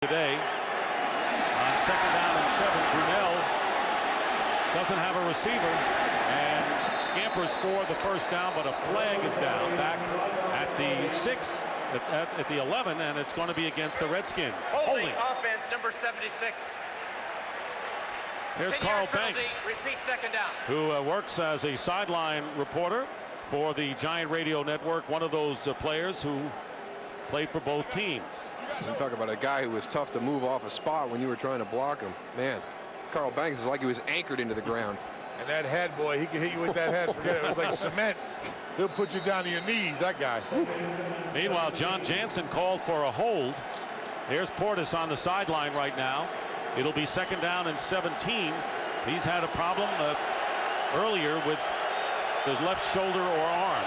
Today on 2nd down and 7, Brunel doesn't have a receiver and scampers for the first down, but a flag is down back at the 6, at the 11, and it's going to be against the Redskins. Holding offense, number 76. Here's Carl Banks, repeat 2nd down, who works as a sideline reporter for the Giant Radio Network, one of those players who played for both teams. You talk about a guy who was tough to move off a spot when you were trying to block him. Man, Carl Banks is like he was anchored into the ground. And that head, boy, he can hit you with that head. Forget it. It was like cement. He'll put you down to your knees, that guy. Meanwhile, John Jansen called for a hold. There's Portis on the sideline right now. It'll be 2nd down and 17. He's had a problem earlier with the left shoulder or arm.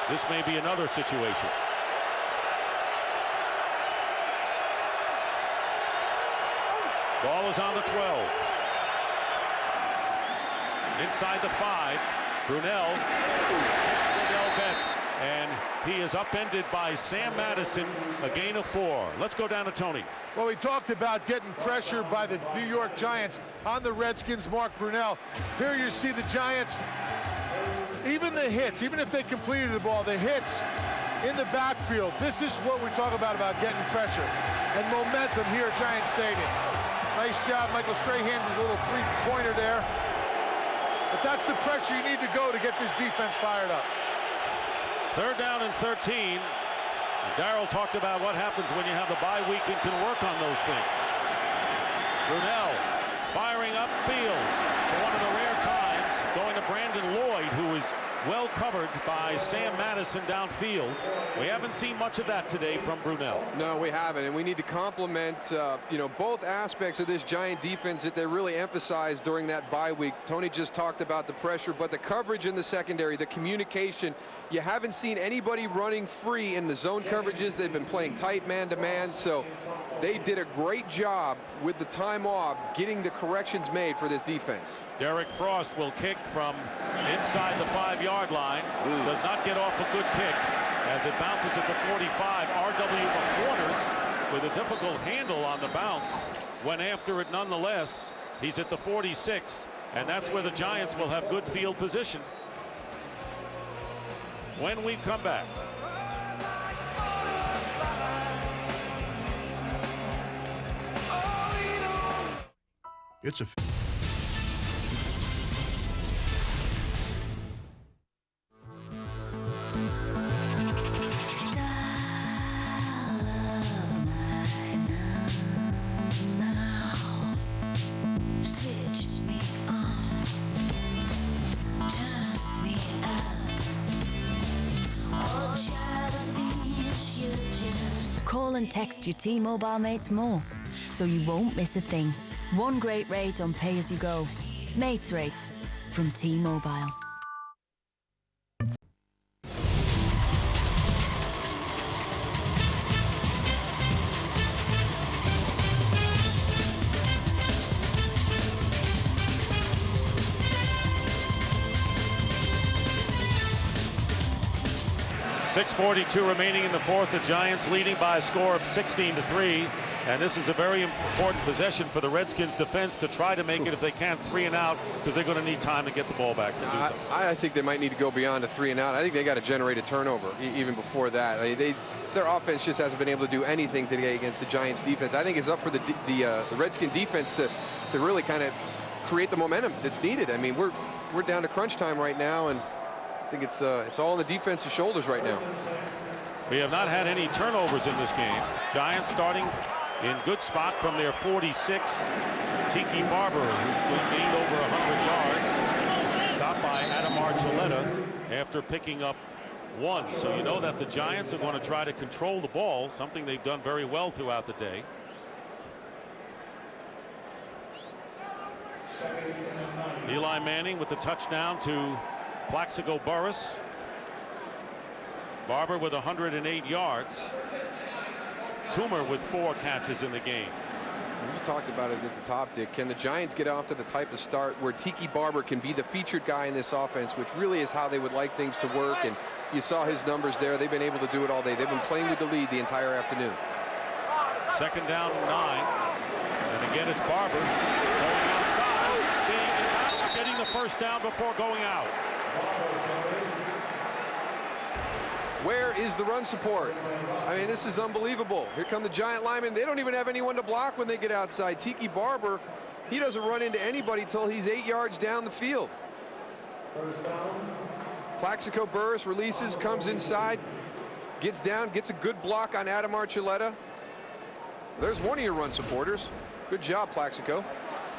This may be another situation. Ball is on the 12. Inside the 5, Brunel hits Liddell Betts, and he is upended by Sam Madison, a gain of 4. Let's go down to Tony. Well, we talked about getting pressure by the New York Giants on the Redskins' Mark Brunel. Here you see the Giants, even the hits, even if they completed the ball, the hits in the backfield. This is what we talk about getting pressure and momentum here at Giant Stadium. Nice job, Michael Strahan, his little three-pointer there. But that's the pressure you need to go to get this defense fired up. 3rd down and 13. Darrell talked about what happens when you have the bye week and can work on those things. Brunel firing upfield for one of the rare times, going to Brandon Lloyd, who is well covered by Sam Madison downfield. We haven't seen much of that today from Brunel. No, we haven't, and we need to compliment both aspects of this Giant defense that they really emphasized during that bye week. Tony just talked about the pressure, but the coverage in the secondary, the communication. You haven't seen anybody running free in the zone coverages. They've been playing tight man-to-man, so they did a great job with the time off getting the corrections made for this defense. Derek Frost will kick from inside the 5-yard line. Does not get off a good kick as it bounces at the 45. R.W. McQuarters with a difficult handle on the bounce went after it nonetheless. He's at the 46, and that's where the Giants will have good field position when we come back. It's a Call and text your T-Mobile mates more, so you won't miss a thing. One great rate on pay-as-you-go. Mates rates from T-Mobile. .642 remaining in the 4th. The Giants leading by a score of 16-3. And this is a very important possession for the Redskins defense to try to make it, if they can, 3 and out, because they're going to need time to get the ball back. I think they might need to go beyond a 3 and out. I think they got to generate a turnover even before that. I mean, their offense just hasn't been able to do anything today against the Giants defense. I think it's up for the Redskin defense to really kind of create the momentum that's needed. I mean, we're down to crunch time right now, and I think it's all on the defense's shoulders right now. We have not had any turnovers in this game. Giants starting in good spot from their 46. Tiki Barber, who's gained over 100 yards, stopped by Adam Archuleta after picking up 1. So you know that the Giants are going to try to control the ball, something they've done very well throughout the day. Eli Manning with the touchdown to Plaxico Burress. Barber with 108 yards. Toomer with 4 catches in the game. You talked about it at the top, Dick. Can the Giants get off to the type of start where Tiki Barber can be the featured guy in this offense, which really is how they would like things to work? And you saw his numbers there. They've been able to do it all day. They've been playing with the lead the entire afternoon. Second down and 9. And again, it's Barber going outside, staying getting the first down before going out. Where is the run support? I mean, this is unbelievable. Here come the Giant linemen. They don't even have anyone to block when they get outside. Tiki Barber, he doesn't run into anybody till he's 8 yards down the field. Plaxico Burris releases, comes inside, gets down, gets a good block on Adam Archuleta. There's one of your run supporters. Good job, Plaxico.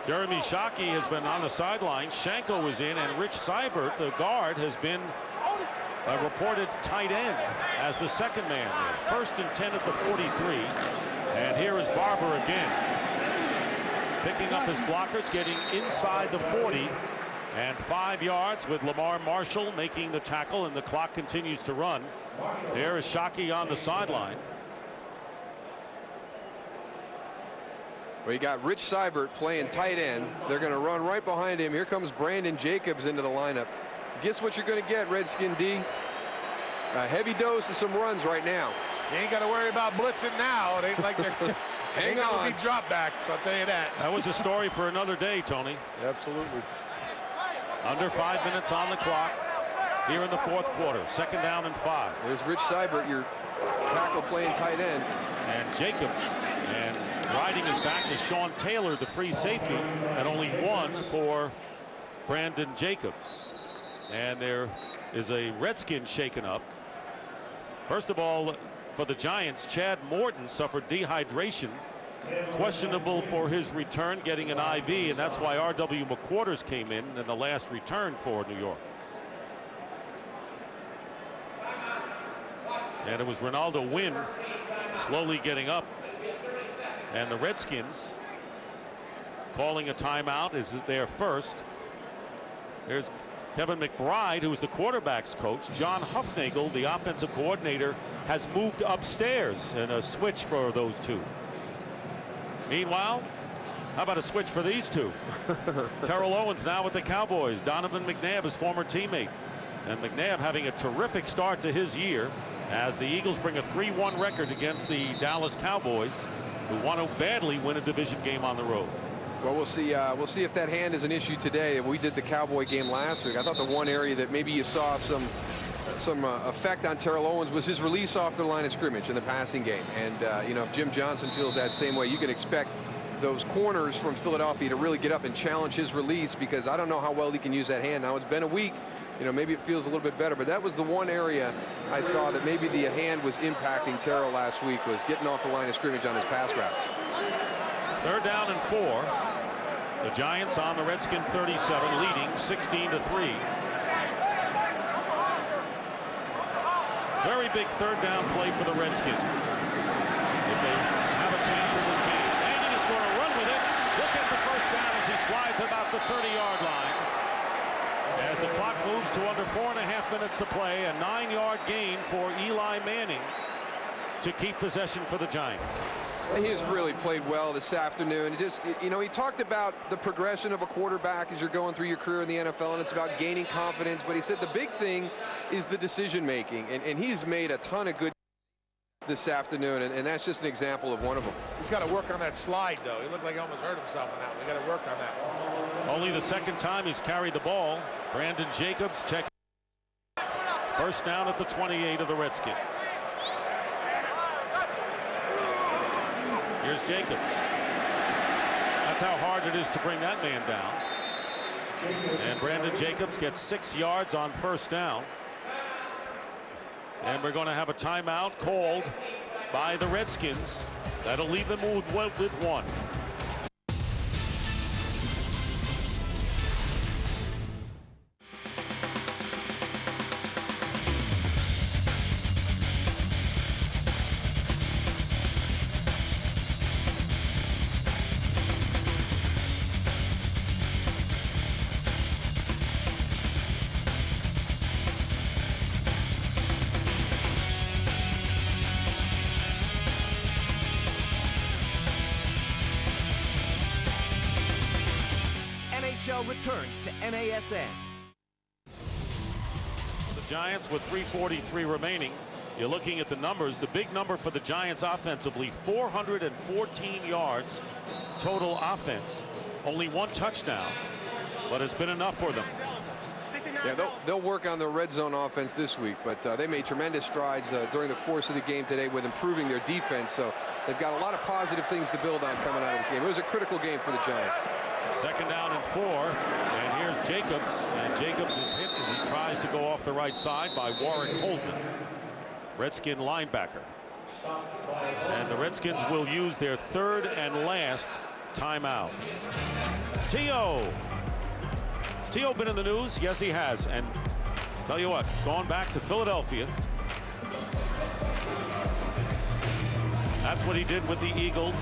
Jeremy Shockey has been on the sideline. Shanko is in, and Rich Seibert, the guard, has been a reported tight end as the second man there. 1st and 10 at the 43. And here is Barber again. Picking up his blockers, getting inside the 40. And 5 yards with Lamar Marshall making the tackle, and the clock continues to run. There is Shockey on the sideline. Well, you got Rich Seibert playing tight end. They're going to run right behind him. Here comes Brandon Jacobs into the lineup. Guess what you're going to get, Redskin D? A heavy dose of some runs right now. You ain't got to worry about blitzing now. It ain't like they're Hang on. Be drop backs, I'll tell you that. That was a story for another day, Tony. Absolutely. Under 5 minutes on the clock here in the 4th quarter. 2nd down and 5. There's Rich Seibert, your tackle playing tight end. And Jacobs, and riding his back is Sean Taylor, the free safety, and only 1 for Brandon Jacobs. And there is a Redskin shaken up. First of all, for the Giants, Chad Morton suffered dehydration. Questionable for his return, getting an IV, and that's why R.W. McQuarters came in the last return for New York. And it was Ronaldo Wynn slowly getting up. And the Redskins calling a timeout is their first. There's Kevin McBride, who is the quarterback's coach. John Huffnagel, the offensive coordinator, has moved upstairs, and a switch for those two. Meanwhile, how about a switch for these two? Terrell Owens now with the Cowboys. Donovan McNabb, his former teammate. And McNabb having a terrific start to his year as the Eagles bring a 3-1 record against the Dallas Cowboys, who want to badly win a division game on the road. Well, we'll see if that hand is an issue today. We did the Cowboy game last week. I thought the one area that maybe you saw some effect on Terrell Owens was his release off the line of scrimmage in the passing game. And you know, if Jim Johnson feels that same way, you can expect those corners from Philadelphia to really get up and challenge his release, because I don't know how well he can use that hand. Now, it's been a week. You know, maybe it feels a little bit better, but that was the one area I saw that maybe the hand was impacting Terrell last week, was getting off the line of scrimmage on his pass routes. 3rd down and 4. The Giants on the Redskin 37, leading 16-3. Very big 3rd down play for the Redskins. If they have a chance in this game. Manning is going to run with it. Look at the first down as he slides about the 30-yard line. As the clock moves to under 4.5 minutes to play, a 9-yard gain for Eli Manning to keep possession for the Giants. He has really played well this afternoon. You know, he talked about the progression of a quarterback as you're going through your career in the NFL, and it's about gaining confidence. But he said the big thing is the decision making, and he's made a ton of good this afternoon, and that's just an example of one of them. He's got to work on that slide, though. He looked like he almost hurt himself on that one. We got to work on that. Only the second time he's carried the ball. Brandon Jacobs checking. First down at the 28 of the Redskins. Here's Jacobs. That's how hard it is to bring that man down. And Brandon Jacobs gets 6 yards on first down. And we're going to have a timeout called by the Redskins. That'll leave them with 1. Returns to NASN. The Giants with 3:43 remaining You're looking at the numbers. The big number for the Giants offensively, 414 yards total offense. Only 1 touchdown, but it's been enough for them. Yeah, they'll work on their red zone offense this week, but they made tremendous strides during the course of the game today with improving their defense. So they've got a lot of positive things to build on coming out of this game. It was a critical game for the Giants. 2nd down and 4, and here's Jacobs, and Jacobs is hit as he tries to go off the right side by Warren Holden, Redskin linebacker. And the Redskins will use their 3rd and last timeout. T.O. Has T.O. been in the news? Yes, he has. And tell you what, going back to Philadelphia. That's what he did with the Eagles.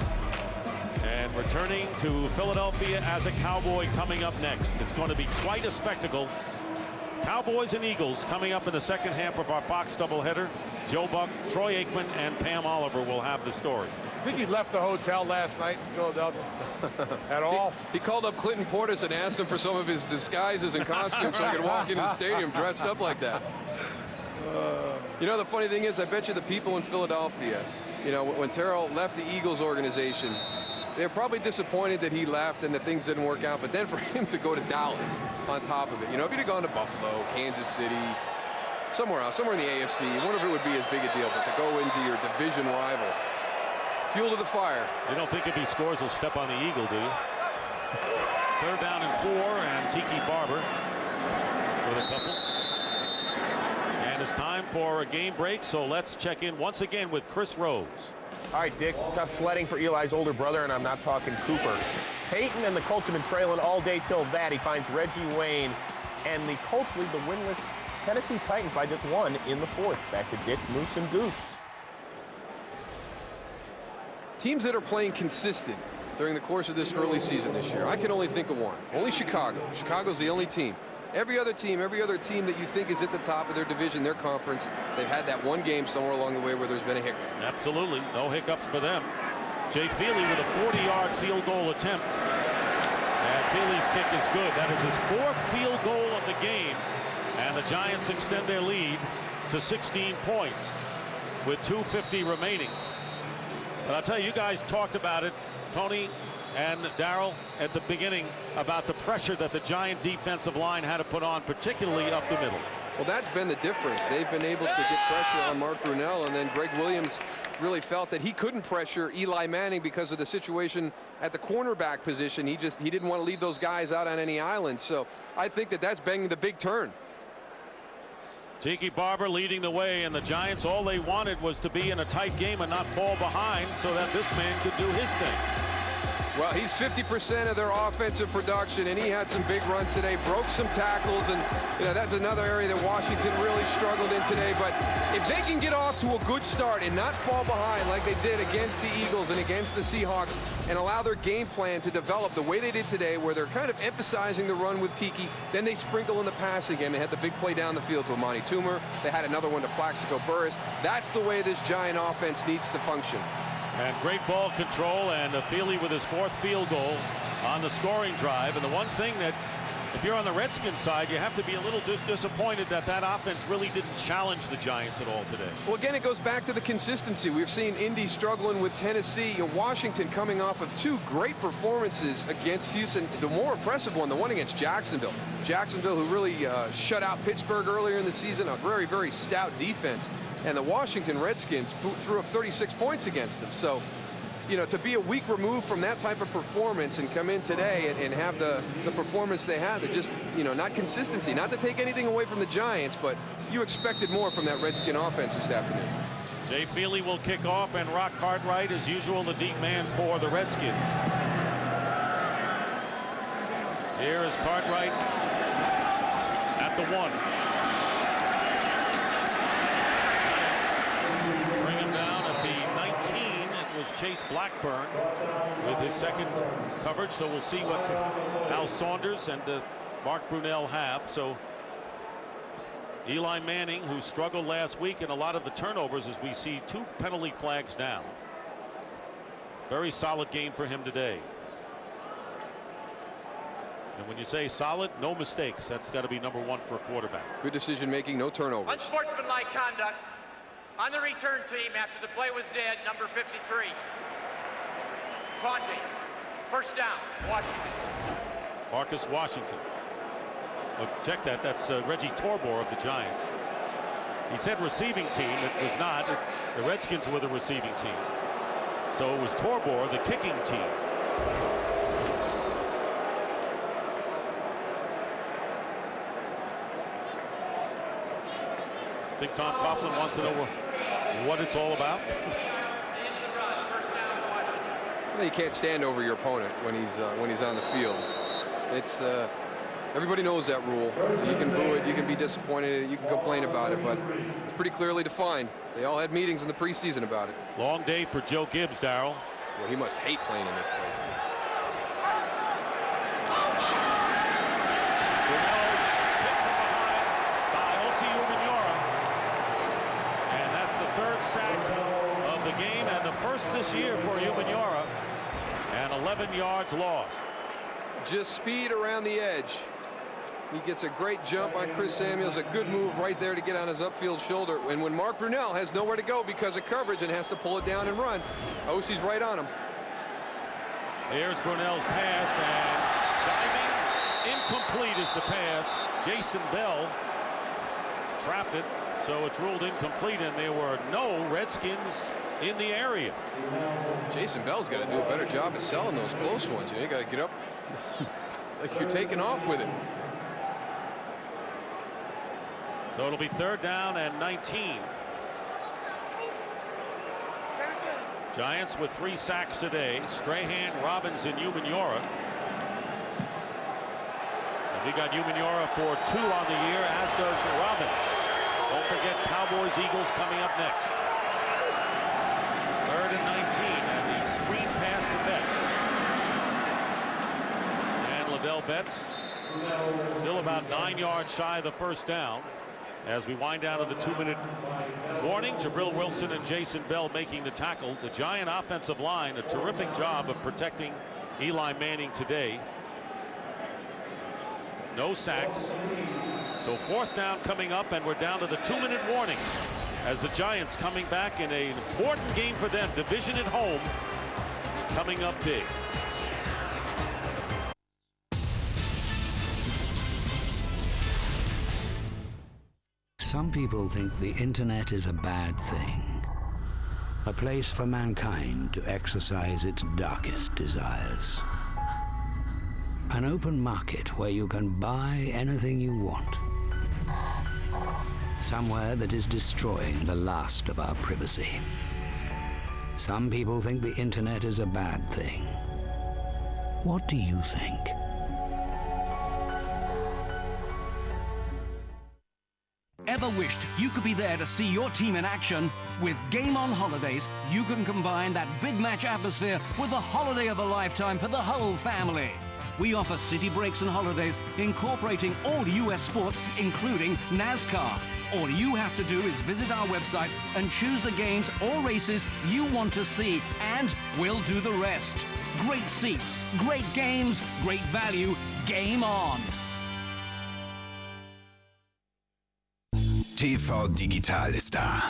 And returning to Philadelphia as a Cowboy coming up next. It's going to be quite a spectacle. Cowboys and Eagles coming up in the second half of our Fox doubleheader. Joe Buck, Troy Aikman, and Pam Oliver will have the story. I think he left the hotel last night in Philadelphia at all. He called up Clinton Portis and asked him for some of his disguises and costumes so he could walk into the stadium dressed up like that. You know, the funny thing is, I bet you the people in Philadelphia, you know, when Terrell left the Eagles organization, they're probably disappointed that he left and that things didn't work out. But then for him to go to Dallas on top of it, you know, if he'd have gone to Buffalo, Kansas City, somewhere else, somewhere in the AFC, I wonder if it would be as big a deal. But to go into your division rival, fuel to the fire. You don't think if he scores, he'll step on the eagle, do you? 3rd down and 4, and Tiki Barber with a couple. And it's time for a game break, so let's check in once again with Chris Rose. All right, Dick, tough sledding for Eli's older brother, and I'm not talking Cooper. Peyton and the Colts have been trailing all day till that. He finds Reggie Wayne, and the Colts lead the winless Tennessee Titans by just 1 in the 4th. Back to Dick, Moose, and Goose. Teams that are playing consistent during the course of this early season this year, I can only think of one. Only Chicago. Chicago's the only team. Every other team that you think is at the top of their division, their conference, they've had that one game somewhere along the way where there's been a hiccup. Absolutely. No hiccups for them. Jay Feely with a 40-yard field goal attempt. And Feely's kick is good. That is his 4th field goal of the game. And the Giants extend their lead to 16 points with 2:50 remaining. But I'll tell you, you guys talked about it, Tony and Darryl, at the beginning about the pressure that the Giant defensive line had to put on, particularly up the middle. Well, that's been the difference. They've been able to get pressure on Mark Brunell, and then Greg Williams really felt that he couldn't pressure Eli Manning because of the situation at the cornerback position. He didn't want to leave those guys out on any island. So I think that that's been the big turn. Tiki Barber leading the way, and the Giants, all they wanted was to be in a tight game and not fall behind so that this man could do his thing. Well, he's 50% of their offensive production, and he had some big runs today, broke some tackles, and you know that's another area that Washington really struggled in today. But if they can get off to a good start and not fall behind like they did against the Eagles and against the Seahawks, and allow their game plan to develop the way they did today, where they're kind of emphasizing the run with Tiki, then they sprinkle in the passing game. They had the big play down the field to Amani Toomer. They had another one to Plaxico Burress. That's the way this Giant offense needs to function. And great ball control, and Feely with his 4th field goal on the scoring drive. And the one thing that, if you're on the Redskins side, you have to be a little disappointed that that offense really didn't challenge the Giants at all today. Well, again, it goes back to the consistency. We've seen Indy struggling with Tennessee, and Washington coming off of 2 great performances against Houston. The more impressive one, the one against Jacksonville. Jacksonville, who really shut out Pittsburgh earlier in the season, a very, very stout defense. And the Washington Redskins threw up 36 points against them. So, you know, to be a week removed from that type of performance and come in today and have the performance they had, that just, you know, not consistency, not to take anything away from the Giants, but you expected more from that Redskin offense this afternoon. Jay Feely will kick off, and Rock Cartwright, as usual, the deep man for the Redskins. Here is Cartwright at the 1. Chase Blackburn with his 2nd coverage, so we'll see what Al Saunders and Mark Brunell have. So Eli Manning, who struggled last week in a lot of the turnovers, as we see 2 penalty flags down. Very solid game for him today. And when you say solid, no mistakes. That's got to be number 1 for a quarterback. Good decision making, no turnovers. Unsportsmanlike conduct. On the return team, after the play was dead, number 53. Conte. First down, Washington. Marcus Washington. Look, check that. That's Reggie Torbor of the Giants. He said receiving team. It was not. The Redskins were the receiving team. So it was Torbor, the kicking team. I think Tom Coughlin wants to know what it's all about. Well, you can't stand over your opponent when he's on the field. It's everybody knows that rule. You can boo it, you can be disappointed, you can complain about it, but it's pretty clearly defined. They all had meetings in the preseason about it. Long day for Joe Gibbs, Darryl. Well, he must hate playing in this place. Sack of the game and the first this year for Umenyiora, and 11 yards lost. Just speed around the edge. He gets a great jump on Chris Samuels, a good move right there to get on his upfield shoulder. And when Mark Brunell has nowhere to go because of coverage and has to pull it down and run, OC's right on him. Here's Brunell's pass, and diving, incomplete is the pass. Jason Bell trapped it. So it's ruled incomplete, and there were no Redskins in the area. Jason Bell's got to do a better job of selling those close ones. You got to get up like you're taking off with it. So it'll be 3rd down and 19. Giants with 3 sacks today. Strahan, Robbins, and Umenyiora. And we got Umenyiora for 2 on the year, as does Robbins. Don't forget Cowboys, Eagles coming up next. 3rd and 19, and the screen pass to Betts. And Ladell Betts still about 9 yards shy of the first down. As we wind down to the 2-minute warning, Jabril Wilson and Jason Bell making the tackle. The Giant offensive line, a terrific job of protecting Eli Manning today. No sacks. So 4th down coming up, and we're down to the 2-minute warning as the Giants coming back in an important game for them. Division at home coming up big. Some people think the internet is a bad thing, a place for mankind to exercise its darkest desires. An open market where you can buy anything you want. Somewhere that is destroying the last of our privacy. Some people think the internet is a bad thing. What do you think? Ever wished you could be there to see your team in action? With Game On Holidays, you can combine that big match atmosphere with the holiday of a lifetime for the whole family. We offer city breaks and holidays incorporating all US sports, including NASCAR. All you have to do is visit our website and choose the games or races you want to see, and we'll do the rest. Great seats, great games, great value. Game on! TV Digital ist da.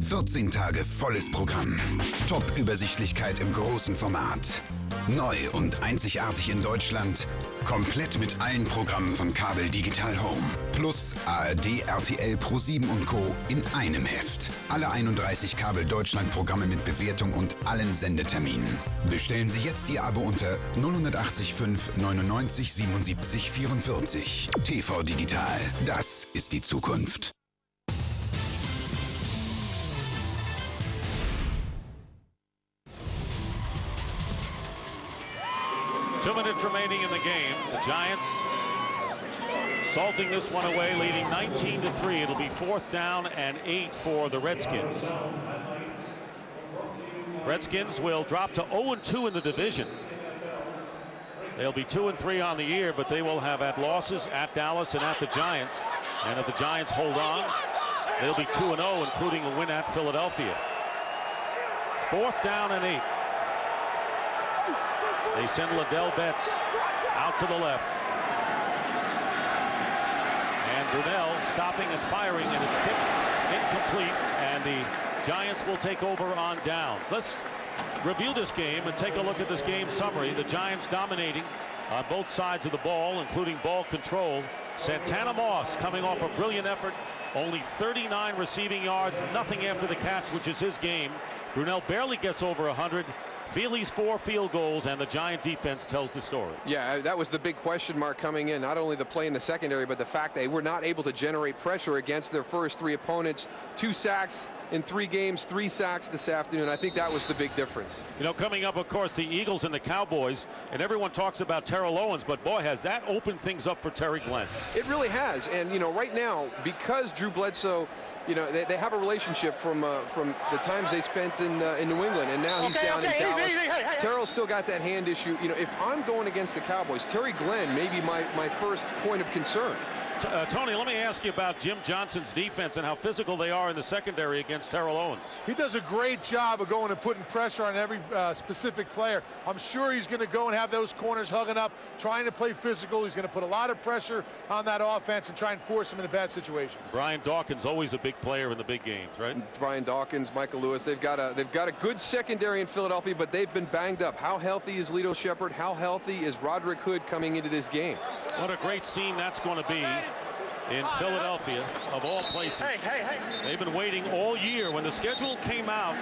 14 Tage volles Programm. Top-Übersichtlichkeit im großen Format. Neu und einzigartig in Deutschland. Komplett mit allen Programmen von Kabel Digital Home. Plus ARD, RTL, Pro7 und Co. in einem Heft. Alle 31 Kabel Deutschland Programme mit Bewertung und allen Sendeterminen. Bestellen Sie jetzt Ihr Abo unter 080 5 99 77 44. TV Digital. Das ist die Zukunft. 2 minutes remaining in the game. The Giants salting this one away, leading 19-3. It'll be 4th down and 8 for the Redskins. Redskins will drop to 0-2 in the division. They'll be 2-3 on the year, but they will have had losses at Dallas and at the Giants. And if the Giants hold on, they'll be 2-0, including a win at Philadelphia. 4th down and 8. They send Ladell Betts out to the left. And Brunell stopping and firing, and it's tipped incomplete. And the Giants will take over on downs. Let's review this game and take a look at this game summary. The Giants dominating on both sides of the ball, including ball control. Santana Moss coming off a brilliant effort. Only 39 receiving yards, nothing after the catch, which is his game. Brunell barely gets over 100. Feely's 4 field goals, and the Giant defense tells the story. Yeah, that was the big question mark coming in. Not only the play in the secondary, but the fact they were not able to generate pressure against their first 3 opponents. 2 sacks in 3 games, 3 sacks this afternoon. I think that was the big difference. You know, coming up, of course, the Eagles and the Cowboys, and everyone talks about Terrell Owens, but boy, has that opened things up for Terry Glenn. It really has, and you know, right now, because Drew Bledsoe, you know, they have a relationship from the times they spent in New England, and now he's down in Dallas. Terrell's still got that hand issue. You know, if I'm going against the Cowboys, Terry Glenn may be my first point of concern. Tony, let me ask you about Jim Johnson's defense and how physical they are in the secondary against Terrell Owens. He does a great job of going and putting pressure on every specific player. I'm sure he's going to go and have those corners hugging up, trying to play physical. He's going to put a lot of pressure on that offense and try and force them in a bad situation. Brian Dawkins, always a big player in the big games, right? Brian Dawkins, Michael Lewis, they've got a good secondary in Philadelphia, but they've been banged up. How healthy is Lito Shepherd? How healthy is Roderick Hood coming into this game? What a great scene that's going to be in Philadelphia, of all places. They've been waiting all year. When the schedule came out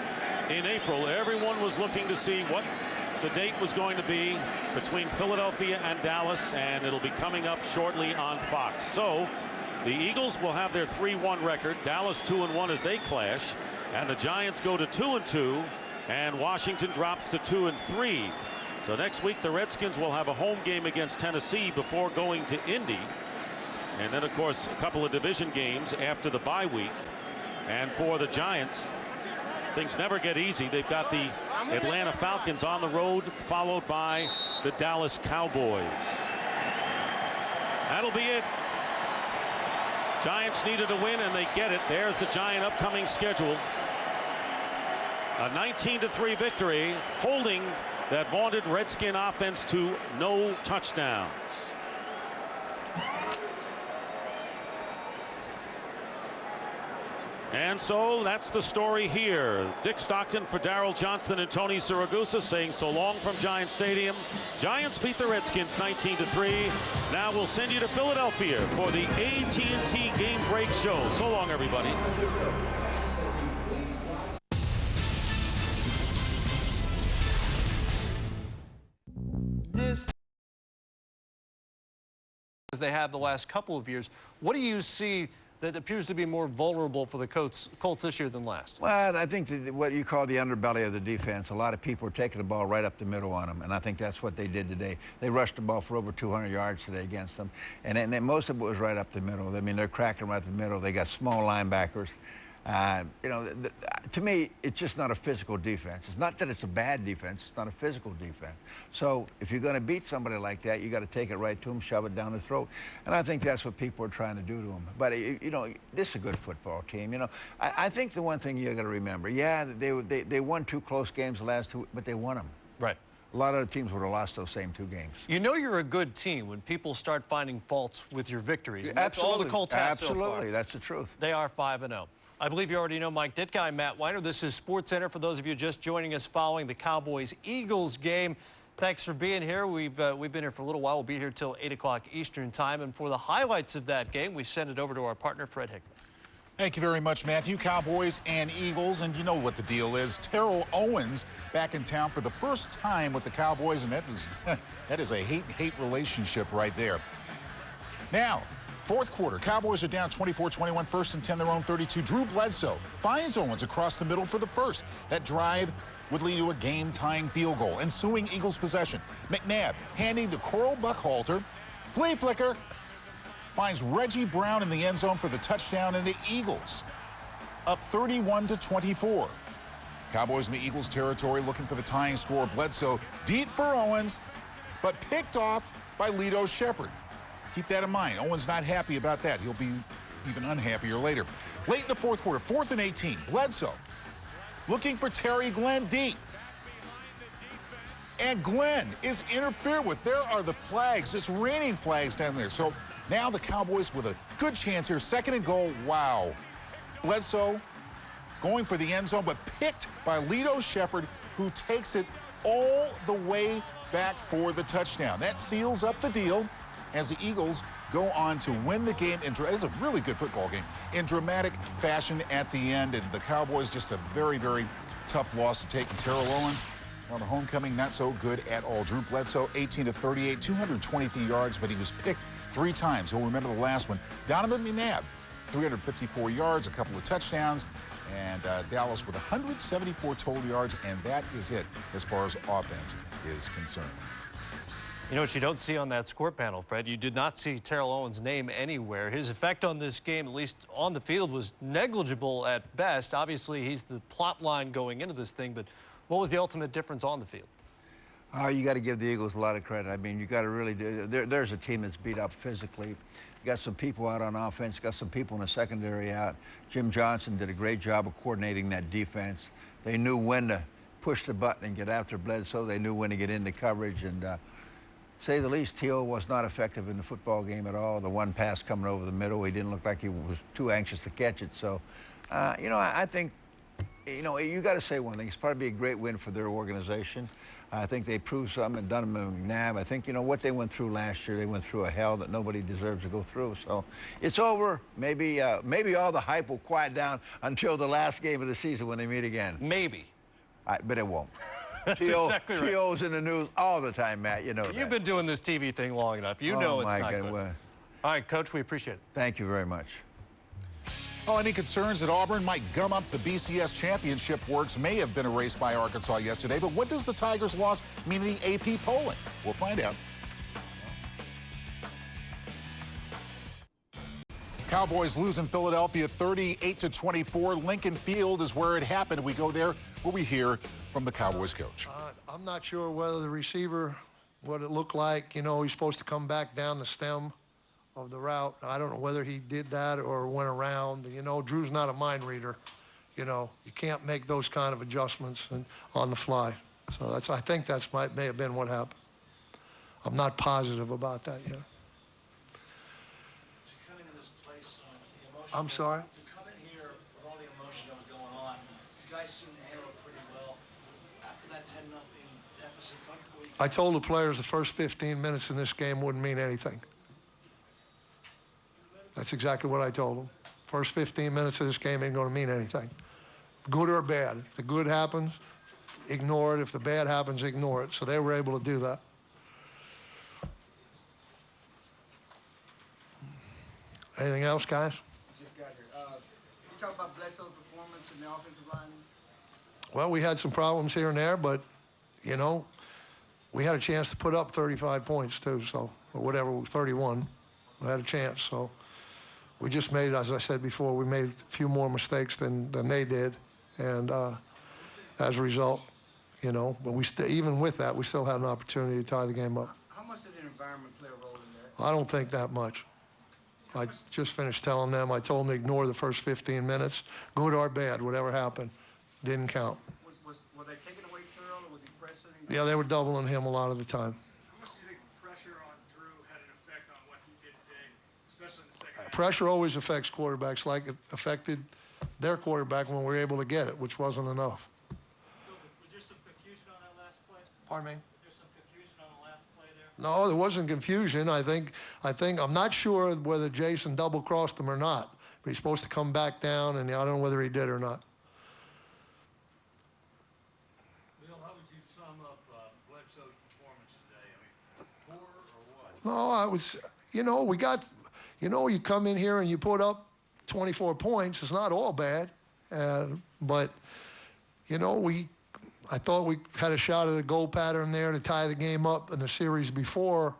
in April, everyone was looking to see what the date was going to be between Philadelphia and Dallas, and it'll be coming up shortly on Fox. So the Eagles will have their 3-1 record, Dallas 2-1 as they clash, and the Giants go to 2-2, and Washington drops to 2-3. So next week the Redskins will have a home game against Tennessee before going to Indy. And then, of course, a couple of division games after the bye week. And for the Giants, things never get easy. They've got the Atlanta Falcons on the road, followed by the Dallas Cowboys. That'll be it. Giants needed a win, and they get it. There's the Giant upcoming schedule. A 19-3 victory, holding that vaunted Redskin offense to no touchdowns. And so that's the story here. Dick Stockton for Darrell Johnston and Tony Siragusa saying so long from Giant Stadium. Giants beat the Redskins 19-3. Now we'll send you to Philadelphia for the AT&T Game Break Show. So long, everybody. As they have the last couple of years, what do you see that appears to be more vulnerable for the Colts this year than last? Well, I think that what you call the underbelly of the defense, a lot of people are taking the ball right up the middle on them, and I think that's what they did today. They rushed the ball for over 200 yards today against them, and then most of it was right up the middle. I mean, they're cracking right up the middle. They got small linebackers. You know, to me, it's just not a physical defense. It's not that it's a bad defense. It's not a physical defense. So if you're going to beat somebody like that, you got to take it right to them, shove it down the throat. And I think that's what people are trying to do to them. But, you know, this is a good football team. You know, I think the one thing you got to remember, yeah, they won 2 close games the last 2, but they won them. Right. A lot of the teams would have lost those same 2 games. You know you're a good team when people start finding faults with your victories. And that's Absolutely. all the Colts have Absolutely. so far. That's the truth. They are 5-0. I believe you already know Mike Ditka. I'm Matt Weiner. This is SportsCenter for those of you just joining us following the Cowboys-Eagles game. Thanks for being here. We've been here for a little while. We'll be here till 8 o'clock Eastern time. And for the highlights of that game, we send it over to our partner, Fred Hickman. Thank you very much, Matthew. Cowboys and Eagles, and you know what the deal is. Terrell Owens back in town for the first time with the Cowboys, and that is a hate-hate relationship right there. Now, fourth quarter, Cowboys are down 24-21, first and 10, their own 32. Drew Bledsoe finds Owens across the middle for the first. That drive would lead to a game-tying field goal. Ensuing Eagles possession. McNabb handing to Coral Buckhalter. Flea flicker. Finds Reggie Brown in the end zone for the touchdown, and the Eagles up 31-24. Cowboys in the Eagles territory looking for the tying score. Bledsoe deep for Owens, but picked off by Lito Shepherd. Keep that in mind. Owens not happy about that. He'll be even unhappier later. Late in the fourth quarter, 4th and 18. Bledsoe looking for Terry Glenn deep. And Glenn is interfered with. There are the flags, just raining flags down there. So now the Cowboys with a good chance here. 2nd and goal. Wow. Bledsoe going for the end zone, but picked by Lito Shepherd, who takes it all the way back for the touchdown. That seals up the deal as the Eagles go on to win the game. It's a really good football game in dramatic fashion at the end. And the Cowboys, just a very, very tough loss to take. And Terrell Owens, well, the homecoming, not so good at all. Drew Bledsoe, 18 of 38, 223 yards, but he was picked 3 times. You'll remember the last one. Donovan McNabb, 354 yards, a couple of touchdowns. And Dallas with 174 total yards, and that is it as far as offense is concerned. You know what you don't see on that score panel, Fred? You did not see Terrell Owens' name anywhere. His effect on this game, at least on the field, was negligible at best. Obviously, he's the plot line going into this thing, but what was the ultimate difference on the field? You got to give the Eagles a lot of credit. I mean, you got to really do. There's a team that's beat up physically. You got some people out on offense. Got some people in the secondary out. Jim Johnson did a great job of coordinating that defense. They knew when to push the button and get after Bledsoe. They knew when to get into coverage. And say the least, T.O. was not effective in the football game at all. The one pass coming over the middle, he didn't look like he was too anxious to catch it. So, you know, I think, you know, you got to say one thing. It's probably a great win for their organization. I think they proved something, and Donovan and McNabb. I think, you know, what they went through last year, they went through a hell that nobody deserves to go through. So it's over. Maybe all the hype will quiet down until the last game of the season when they meet again. Maybe. But it won't. That's exactly right. T.O.'s in the news all the time, Matt. You know that. You've been doing this TV thing long enough. You know it's not good. Well, all right, Coach, we appreciate it. thank you very much. Oh, any concerns that Auburn might gum up the BCS championship works may have been erased by Arkansas yesterday, but what does the Tigers' loss mean in the AP polling? We'll find out. Cowboys lose in Philadelphia 38-24. Lincoln Field is where it happened. We go there where we hear from the Cowboys coach. I'm not sure whether the receiver, what it looked like. You know, he's supposed to come back down the stem of the route. I don't know whether he did that or went around. You know, Drew's not a mind reader. You know, you can't make those kind of adjustments on the fly. So I think that's may have been what happened. I'm not positive about that yet. To come into this place, the emotion. I'm sorry? To come in here with all the emotion that was going on, you guys seemed to handle it pretty well. After that 10-0 deficit, I told the players the first 15 minutes in this game wouldn't mean anything. That's exactly what I told them. First 15 minutes of this game ain't going to mean anything. Good or bad. If the good happens, ignore it. If the bad happens, ignore it. So they were able to do that. Anything else, guys? Just got here. Can you talk about Bledsoe's performance in the offensive line? Well, we had some problems here and there, but, you know, we had a chance to put up 35 points, too, so, or whatever, 31. We had a chance, so. We just made, as I said before, we made a few more mistakes than they did, and as a result, you know, but even with that, we still had an opportunity to tie the game up. How much did the environment play a role in there? I don't think that much. I just finished telling them, I told them to ignore the first 15 minutes, good or bad, whatever happened, didn't count. Were they taking away Terrell, or was he pressing? Yeah, they were doubling him a lot of the time. How much do you think pressure on Drew had an effect on what he did today, especially in the second half? Pressure always affects quarterbacks like it affected their quarterback when we were able to get it, which wasn't enough. Was there some confusion on that last play? Pardon me? Was there some confusion on the last play there? No, there wasn't confusion. I'm not sure whether Jason double-crossed him or not, but he's supposed to come back down, and I don't know whether he did or not. Bill, how would you sum up Bledsoe's performance today? I mean, poor or what? No, I was, you know, you come in here and you put up 24 points. It's not all bad. But, you know, I thought we had a shot at a goal pattern there to tie the game up in the series before,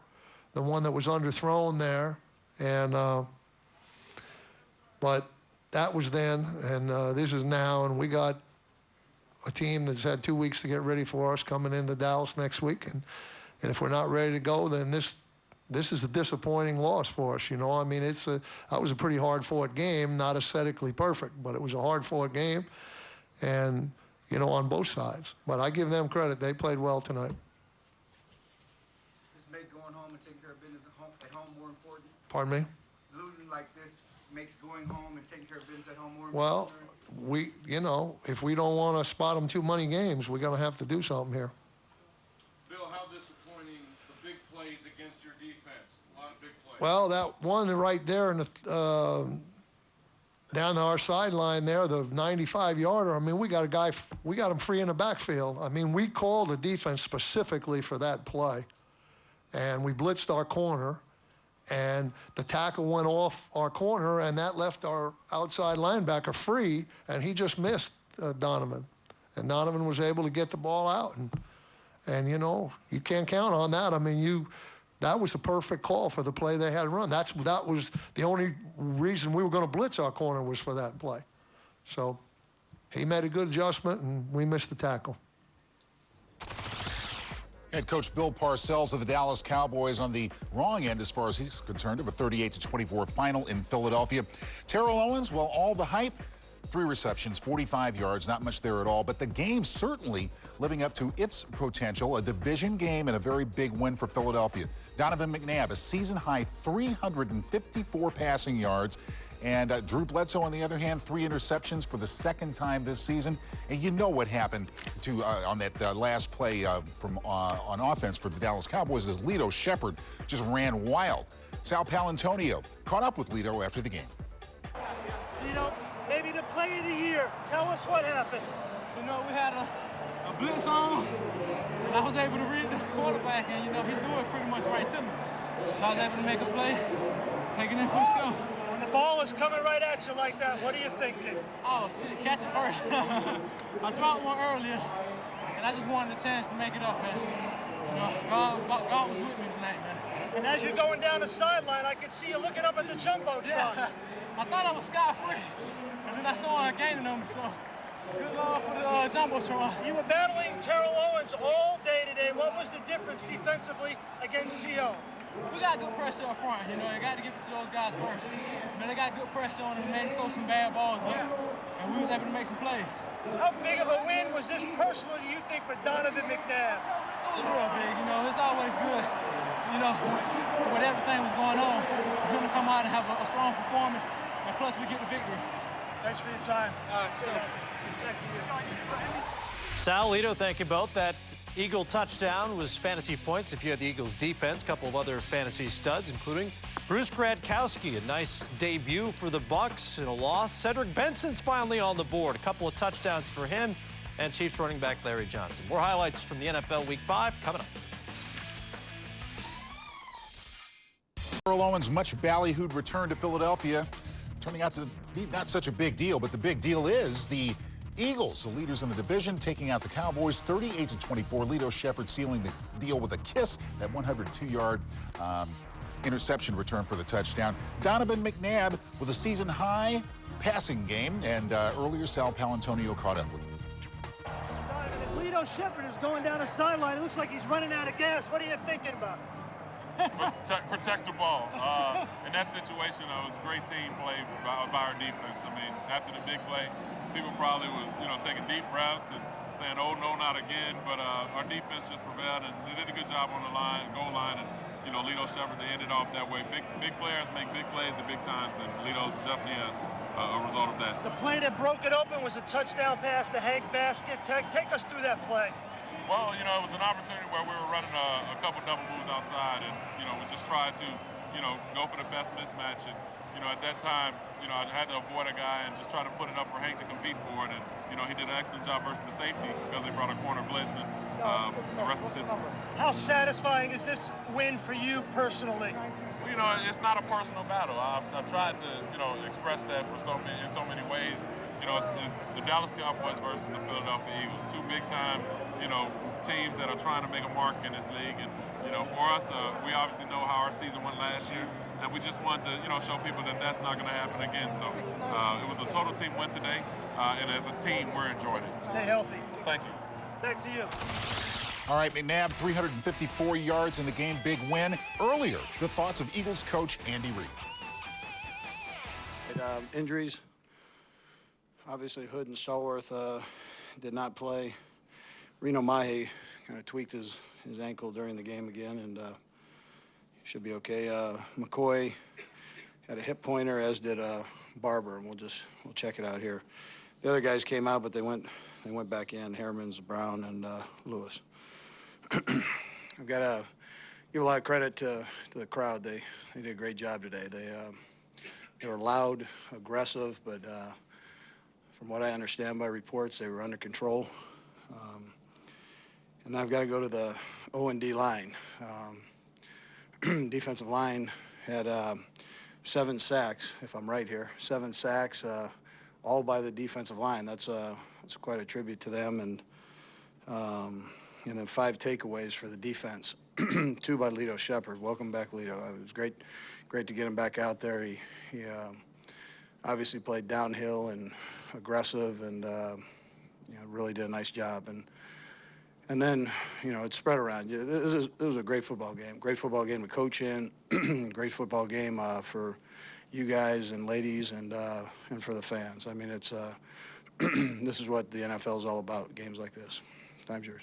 the one that was underthrown there. And, but that was then, and this is now, and we got a team that's had 2 weeks to get ready for us coming into Dallas next week. And if we're not ready to go, then this is a disappointing loss for us, you know. I mean, that was a pretty hard-fought game, not aesthetically perfect, but it was a hard-fought game, and, you know, on both sides. But I give them credit. They played well tonight. Does make going home and taking care of business at home more important? Pardon me? Losing like this makes going home and taking care of business at home more? Well, you know, if we don't want to spot them too many games, we're going to have to do something here. Bill, how disappointing the big plays against your defense? A lot of big plays. Well, that one right there in the down to our sideline there, the 95-yarder. I mean, we got him free in the backfield. I mean, we called the defense specifically for that play, and we blitzed our corner, and the tackle went off our corner, and that left our outside linebacker free, and he just missed Donovan, and Donovan was able to get the ball out, and you know, you can't count on that. I mean, that was a perfect call for the play they had run. That was the only reason we were going to blitz our corner was for that play. So he made a good adjustment, and we missed the tackle. Head coach Bill Parcells of the Dallas Cowboys on the wrong end as far as he's concerned of a 38-24 final in Philadelphia. Terrell Owens, well, all the hype, 3 receptions, 45 yards, not much there at all, but the game certainly living up to its potential, a division game and a very big win for Philadelphia. Donovan McNabb, a season-high 354 passing yards, and Drew Bledsoe, on the other hand, 3 interceptions for the 2nd time this season. And you know what happened to on that last play on offense for the Dallas Cowboys as Lito Shepherd just ran wild. Sal Palantonio caught up with Lito after the game. Lito, maybe the play of the year. Tell us what happened. You know, we had a blitz on, and I was able to read the quarterback, and, you know, he threw it pretty much right to me. So I was able to make a play, take it in for the score. When the ball is coming right at you like that, what are you thinking? Oh, shit, catch it first. I dropped one earlier, and I just wanted a chance to make it up, man. You know, God was with me tonight, man. And as you're going down the sideline, I could see you looking up at the Jumbotron. Yeah. I thought I was scot-free, and then I saw her gaining on me, so good luck for the Jumbotron. You were battling Terrell Owens all day today. What was the difference defensively against Gio? We got good pressure up front, you know, you got to give it to those guys first. You know, they got good pressure on them, made them throw some bad balls up, and we was able to make some plays. How big of a win was this personally, do you think, for Donovan McNabb? It was real big, you know, it's always good, you know, with everything was going on, for him to come out and have a strong performance, and plus we get the victory. Thanks for your time. So, back to you. Sal, Lito, thank you both. That Eagle touchdown was fantasy points if you had the Eagles defense. A couple of other fantasy studs, including Bruce Gradkowski, a nice debut for the Bucs in a loss. Cedric Benson's finally on the board. A couple of touchdowns for him, and Chiefs running back Larry Johnson. More highlights from the NFL Week 5 coming up. Terrell Owens' much ballyhooed return to Philadelphia, turning out to be not such a big deal, but the big deal is the Eagles, the leaders in the division, taking out the Cowboys 38-24. Lito Shepherd sealing the deal with a kiss, that 102-yard interception return for the touchdown. Donovan McNabb with a season-high passing game, and earlier Sal Palantonio caught up with him. Lito Shepherd is going down the sideline. It looks like he's running out of gas. What are you thinking about? Protect the ball. In that situation, it was a great team play by our defense. I mean, after the big play, people probably was, you know, taking deep breaths and saying, "Oh no, not again." But our defense just prevailed, and they did a good job on the goal line. And you know, Lito Shepherd, they ended off that way. Big players make big plays at big times, and Lito's definitely a result of that. The play that broke it open was a touchdown pass to Hank Basket. Take us through that play. Well, you know, it was an opportunity where we were running a couple double moves outside, and you know, we just tried to, you know, go for the best mismatch. And you know, at that time, you know, I had to avoid a guy and just try to put it up for Hank to compete for it. And you know, he did an excellent job versus the safety because they brought a corner blitz, and the rest is history. How satisfying is this win for you personally? Well, you know, it's not a personal battle. I've tried to, you know, express that in so many ways. You know, it's the Dallas Cowboys versus the Philadelphia Eagles, two big-time, you know, teams that are trying to make a mark in this league. And, you know, for us, we obviously know how our season went last year, and we just wanted to, you know, show people that that's not going to happen again. So it was a total team win today, and as a team, we're enjoying it. Stay healthy. Thank you. Back to you. All right, McNabb, 354 yards in the game, big win. Earlier, the thoughts of Eagles coach Andy Reid. Injuries. Obviously, Hood and Stallworth did not play. Reno Mahe kind of tweaked his ankle during the game again, and he should be okay. McCoy had a hip pointer, as did Barber, and we'll check it out here. The other guys came out, but they went back in, Hermans, Brown, and Lewis. I've got to give a lot of credit to the crowd. They did a great job today. They were loud, aggressive, but from what I understand by reports, they were under control. And then I've got to go to the O&D line. Defensive line had 7 sacks, if I'm right here. 7 sacks, all by the defensive line. That's quite a tribute to them. And then 5 takeaways for the defense. 2 by Lito Shepard. Welcome back, Lito. It was great to get him back out there. He obviously played downhill and aggressive, and really did a nice job. And then it spread around. It was a great football game. Great football game to coach in. Great football game for you guys and ladies, and for the fans. I mean, it's this is what the NFL is all about. Games like this. Time's yours.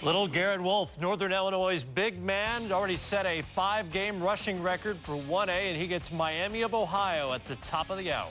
Little Garrett Wolf, Northern Illinois' big man, already set a 5-game rushing record for 1A, and he gets Miami of Ohio at the top of the hour.